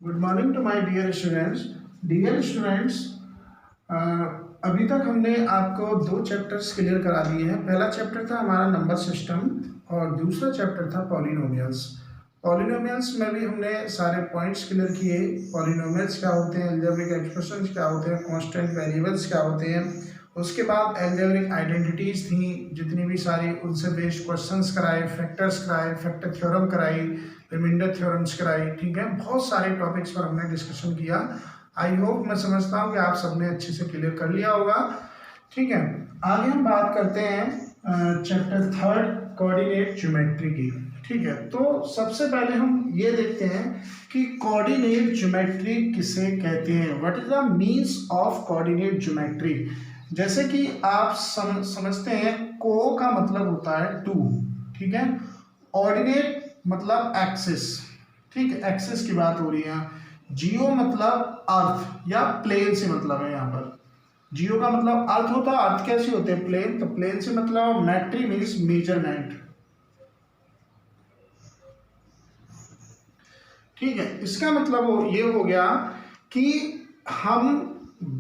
Good morning to my dear students. Dear students, अभी तक हमने आपको दो चैप्टर्स क्लियर करा दिए हैं। पहला चैप्टर था हमारा नंबर सिस्टम और दूसरा चैप्टर था पॉलिनोमियल्स। पॉलिनोमियल्स में भी हमने सारे पॉइंट्स क्लियर किए। पॉलिनोमियल्स क्या होते हैं, अलजेब्रिक एक्सप्रेशंस क्या होते हैं, कांस्टेंट वेरिएबल्स क्या होते हैं। उसके बाद अलजेब्रिक आइडेंटिटीज थी जितनी भी सारी, उनसे बेस्ड क्वेश्चंस कराए, फैक्टर्स कराए, फैक्टर थ्योरम कराई, रिमाइंडर थ्योरम्स कराई। ठीक है, बहुत सारे टॉपिक्स पर हमने डिस्कशन किया। आई होप, मैं समझता हूँ कि आप सबने अच्छे से क्लियर कर लिया होगा। ठीक है, आगे हम बात करते हैं चैप्टर थर्ड कोऑर्डिनेट ज्योमेट्री की। ठीक है, तो सबसे पहले हम ये देखते हैं कि कोऑर्डिनेट ज्योमेट्री किसे कहते हैं। What is the means of coordinate geometry. जैसे कि आप समझते हैं, को का मतलब होता है टू। ठीक है, ऑर्डिनेट मतलब एक्सिस। ठीक है, एक्सिस की बात हो रही है। जियो मतलब अर्थ या प्लेन से मतलब है। यहाँ पर जियो का मतलब अर्थ होता है। अर्थ कैसे होते हैं, प्लेन। तो प्लेन से मतलब मेट्री मीन्स मेजरमेंट। ठीक है, इसका मतलब ये हो गया कि हम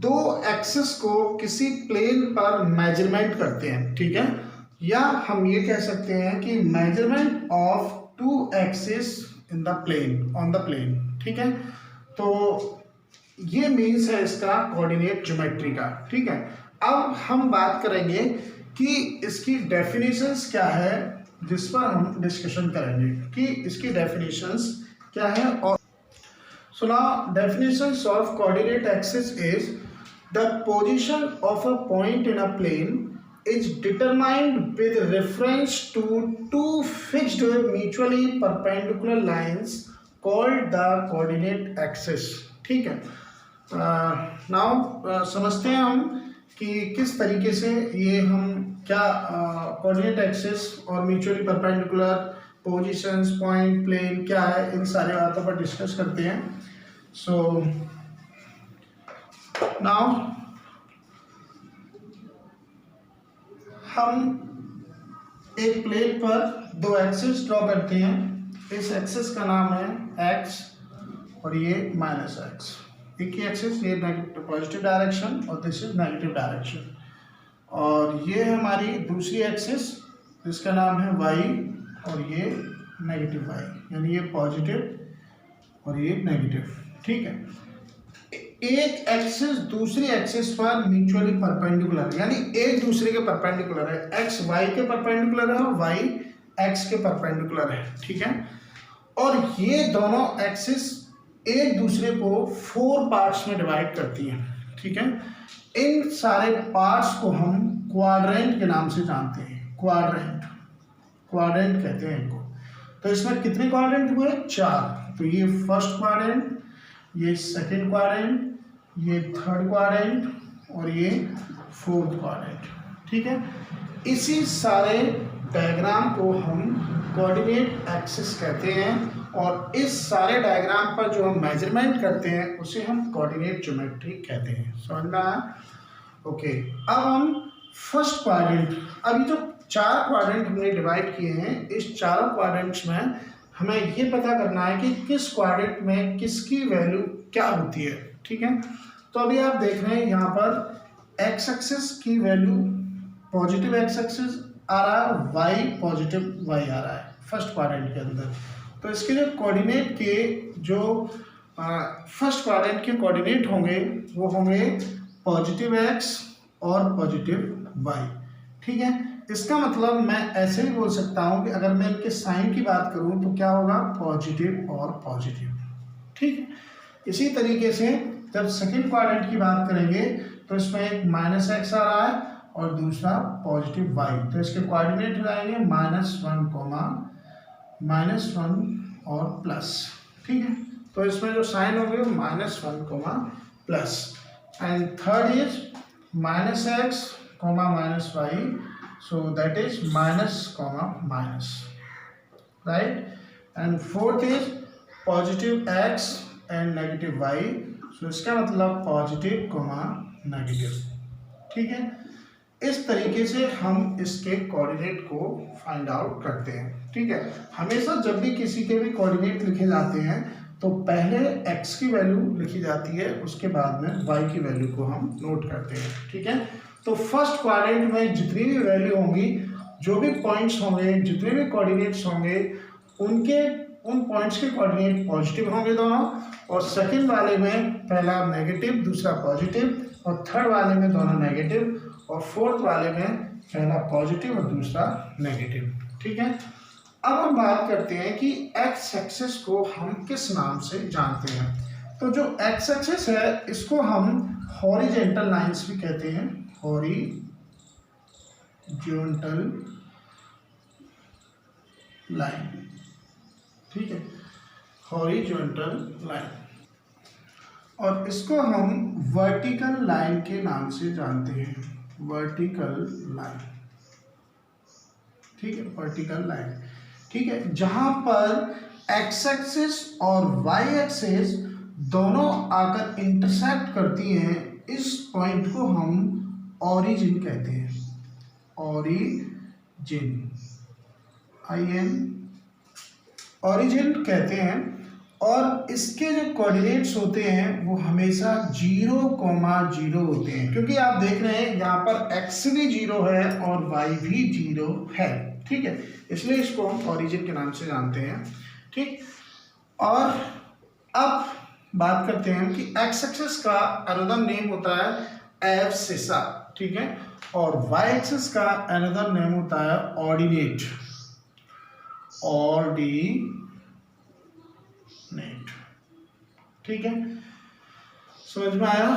दो एक्सिस को किसी प्लेन पर मेजरमेंट करते हैं। ठीक है, या हम ये कह सकते हैं कि measurement of two axis in the plane, on the plane. ठीक है, तो ये मीन्स है इसका कोऑर्डिनेट ज्योमेट्री का। ठीक है, अब हम बात करेंगे कि इसकी डेफिनेशंस क्या है, जिस पर हम डिस्कशन करेंगे कि इसकी डेफिनेशंस क्या है। और so now definitions of coordinate axis is the position of a point in a plane is determined with reference to two fixed mutually perpendicular lines called the coordinate axis। ठीक है, now समझते हैं हम कि किस तरीके से ये हम क्या कोऑर्डिनेट एक्सिस और mutually perpendicular positions, point, plane क्या है, इन सारे बातों पर डिस्कस करते हैं। सो नाउ हम एक प्लेन पर दो एक्सिस ड्रॉ करते हैं। इस एक्सिस का नाम है एक्स और ये माइनस एक्स। एक ही एक्सिस, ये नेगेटिव पॉजिटिव डायरेक्शन और दिस इज नेगेटिव डायरेक्शन। और ये है हमारी दूसरी एक्सिस, जिसका नाम है वाई और ये नेगेटिव वाई, यानी ये पॉजिटिव और ये नेगेटिव। ठीक है, एक एक्सिस दूसरी एक्सिस पर म्यूचुअली परपेंडिकुलर, यानी एक दूसरे के परपेंडिकुलर है। एक्स वाई के परपेंडिकुलर है और वाई एक्स के परपेंडिकुलर है। ठीक है, और ये दोनों एक्सिस एक दूसरे को 4 पार्ट्स में डिवाइड करती हैं। ठीक है, इन सारे पार्ट्स को हम क्वाड्रेंट के नाम से जानते हैं। क्वाड्रेंट, क्वाड्रेंट कहते हैं इनको। तो इसमें कितने क्वाड्रेंट हुए, 4। तो ये फर्स्ट क्वाड्रेंट, ये सेकंड क्वाड्रेंट, ये थर्ड क्वाड्रेंट और ये फोर्थ क्वाड्रेंट। ठीक है, इसी सारे डायग्राम को हम कोऑर्डिनेट एक्सिस कहते हैं और इस सारे डायग्राम पर जो हम मेजरमेंट करते हैं उसे हम कोऑर्डिनेट ज्योमेट्री कहते हैं। समझ में आया? ओके, अब हम फर्स्ट क्वाड्रेंट, अभी जो 4 क्वाड्रेंट हमने डिवाइड किए हैं, इस चारों क्वाड्रेंट्स में हमें ये पता करना है कि किस क्वाड्रेंट में किसकी वैल्यू क्या होती है। ठीक है, तो अभी आप देख रहे हैं यहाँ पर एक्स एक्सिस की वैल्यू पॉजिटिव एक्स एक्सिस आ रहा है, वाई पॉजिटिव वाई आ रहा है फर्स्ट क्वाड्रेंट के अंदर। तो इसके जो कोऑर्डिनेट के जो फर्स्ट क्वाड्रेंट के कोऑर्डिनेट होंगे वो होंगे पॉजिटिव एक्स और पॉजिटिव वाई। ठीक है, इसका मतलब मैं ऐसे भी बोल सकता हूं कि अगर मैं इनके साइन की बात करूं तो क्या होगा, पॉजिटिव और पॉजिटिव। ठीक है, इसी तरीके से जब सेकंड क्वाड्रेंट की बात करेंगे तो इसमें एक माइनस एक्स आ रहा है और दूसरा पॉजिटिव वाई। तो इसके कोऑर्डिनेट हो जाएंगे -1 और प्लस। ठीक है, तो इसमें जो साइन होंगे -1 plus. And third is -x, -y, so that is minus, right? And fourth is positive x and negative y, so इसका मतलब पॉजिटिव नेगेटिव। ठीक है, इस तरीके से हम इसके कोऑर्डिनेट को फाइंड आउट करते हैं। ठीक है, हमेशा जब भी किसी के भी कोऑर्डिनेट लिखे जाते हैं तो पहले x की वैल्यू लिखी जाती है, उसके बाद में y की वैल्यू को हम नोट करते हैं, ठीक है। तो फर्स्ट क्वाड्रेंट में जितनी भी वैल्यू होंगी, जो भी पॉइंट्स होंगे, जितने भी कोऑर्डिनेट्स होंगे, उन पॉइंट्स के कोऑर्डिनेट पॉजिटिव होंगे दोनों, और सेकंड वाले में पहला नेगेटिव, दूसरा पॉजिटिव, और थर्ड वाले में दोनों नेगेटिव, और फोर्थ वाले में पहला पॉजिटिव और दूसरा नेगेटिव, ठीक है। अब हम बात करते हैं कि एक्स एक्सिस को हम किस नाम से जानते हैं। तो जो एक्स एक्सिस है इसको हम हॉरिजेंटल लाइंस भी कहते हैं, हॉरिजेंटल लाइन, ठीक है, हॉरिजेंटल लाइन। और इसको हम वर्टिकल लाइन के नाम से जानते हैं, वर्टिकल लाइन, ठीक है, वर्टिकल लाइन, ठीक है। जहां पर एक्स एक्सिस और वाई एक्सिस दोनों आकर इंटरसेक्ट करती हैं, इस पॉइंट को हम ओरिजिन कहते हैं, ओरिजिन, ओरिजिन कहते हैं। और इसके जो कोऑर्डिनेट्स होते हैं वो हमेशा 0,0 होते हैं, क्योंकि आप देख रहे हैं यहाँ पर x भी 0 है और y भी 0 है, ठीक है, इसलिए इसको हम ओरिजिन के नाम से जानते हैं, ठीक। और अब बात करते हैं कि x एक्सिस का अनदर नेम होता है एब्सिसा, ठीक है, और y एक्सिस का अनदर नेम होता है ऑर्डिनेट, ठीक है, समझ में आया।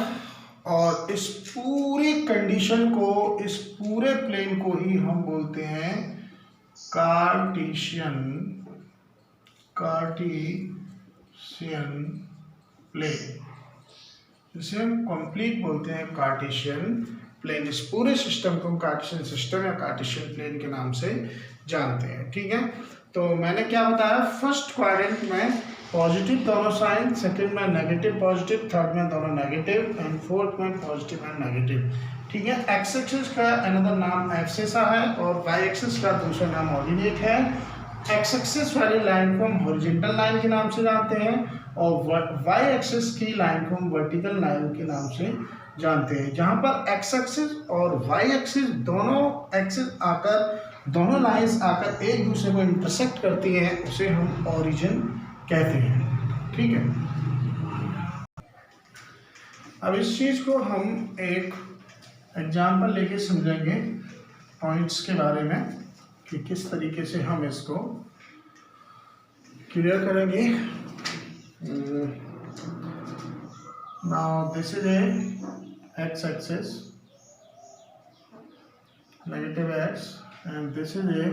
और इस पूरी कंडीशन को, इस पूरे प्लेन को ही हम बोलते हैं कार्टेशियन प्लेन, जिसे हम कंप्लीट बोलते हैं कार्टेशियन प्लेन। इस पूरे सिस्टम को हम कार्टेशियन सिस्टम या कार्टेशियन प्लेन के नाम से जानते हैं, ठीक है। तो मैंने क्या बताया, फर्स्ट क्वाड्रेंट में पॉजिटिव दोनों साइन, सेकंड में नेगेटिव पॉजिटिव, थर्ड में दोनों नेगेटिव, एंड फोर्थ में पॉजिटिव एंड नेगेटिव, ठीक है। एक्स एक्सिस का अनदर नाम एब्सिसा है और वाई एक्सिस का दूसरा नाम ऑर्डिनेट है। एक्स एक्सिस वाली लाइन को हम हॉरिजॉन्टल लाइन के नाम से जानते हैं और वाई एक्सिस की लाइन को हम वर्टिकल लाइन के नाम से जानते हैं। जहां पर एक्स एक्सिस और वाई एक्सिस दोनों लाइंस आकर एक दूसरे को इंटरसेक्ट करती हैं, उसे हम ओरिजिन कहते हैं, ठीक है। अब इस चीज को हम एक एग्जाम्पल लेके समझेंगे पॉइंट्स के बारे में कि किस तरीके से हम इसको क्लियर करेंगे। Now this is a X axis, negative X, and this is a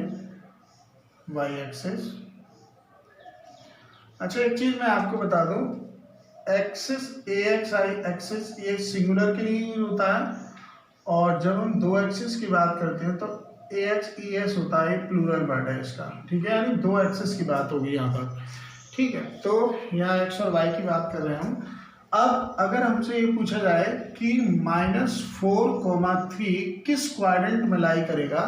Y axis. अच्छा, एक चीज मैं आपको बता दूं, axis A X I axis ये सिंगुलर के लिए होता है, और जब हम दो एक्सिस की बात करते हैं तो ए एक्स ई एस होता है, प्लूरल वर्ड है इसका, ठीक है, यानी दो एक्सिस की बात होगी यहाँ पर, ठीक है। तो यहाँ एक्स और वाई की बात कर रहे हूँ। अब अगर हमसे ये पूछा जाए कि -4,3 किस क्वाड्रेंट में लाई करेगा,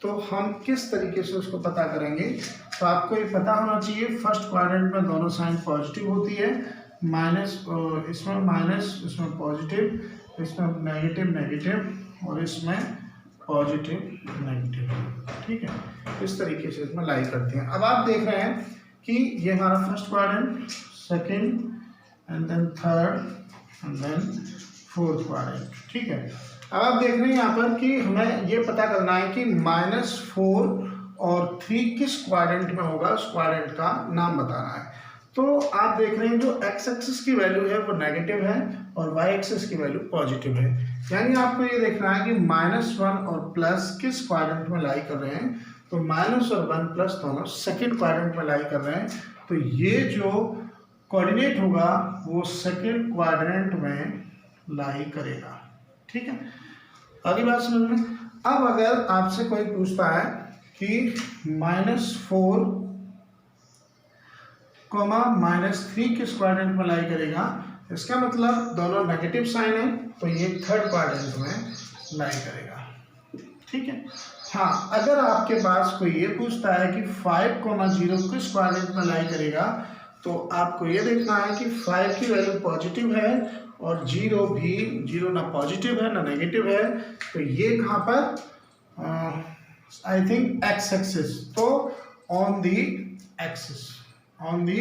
तो हम किस तरीके से उसको पता करेंगे। तो आपको ये पता होना चाहिए, फर्स्ट क्वाड्रेंट में दोनों साइन पॉजिटिव होती है, इसमें माइनस, इसमें पॉजिटिव, इसमें नेगेटिव और इसमें पॉजिटिव नेगेटिव, ठीक है, इस तरीके से इसमें लाई करते हैं। अब आप देख रहे हैं कि ये हमारा first quadrant, second and then third and then fourth quadrant, ठीक है। अब आप देख रहे हैं यहाँ पर कि हमें ये पता करना है कि -4 और 3 किस क्वाड्रेंट में होगा, उस क्वाड्रेंट का नाम बताना है। तो आप देख रहे हैं जो एक्स एक्सिस की वैल्यू है वो नेगेटिव है और वाई एक्सिस की वैल्यू पॉजिटिव है, यानी आपको ये देखना है कि -1 और प्लस किस क्वाड्रेंट में लाई कर रहे हैं। तो माइनस और 1 प्लस दोनों सेकंड क्वाड्रेंट में लाई कर रहे हैं, तो ये जो कोऑर्डिनेट होगा वो सेकंड क्वाड्रेंट में लाई करेगा, ठीक है। अगली बात समझ में। अब अगर आपसे कोई पूछता है कि -4, -3 किस क्वाड्रेंट में लाई करेगा, इसका मतलब दोनों नेगेटिव साइन है, तो ये थर्ड क्वाड्रेंट में लाई करेगा, ठीक है। हाँ, अगर आपके पास कोई ये पूछता है कि 5,0 किस क्वाड्रेंट में लाई करेगा, तो आपको ये देखना है कि 5 की वैल्यू पॉजिटिव है और 0 भी, 0 ना पॉजिटिव है ना नेगेटिव है, तो ये कहाँ पर, आई थिंक एक्स एक्सिस, तो on the axis, on the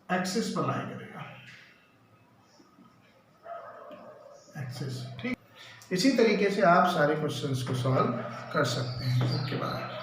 axis पर लाई करेगा, एक्सिस। ठीक, इसी तरीके से आप सारे क्वेश्चंस को सॉल्व कर सकते हैं। Okay bye.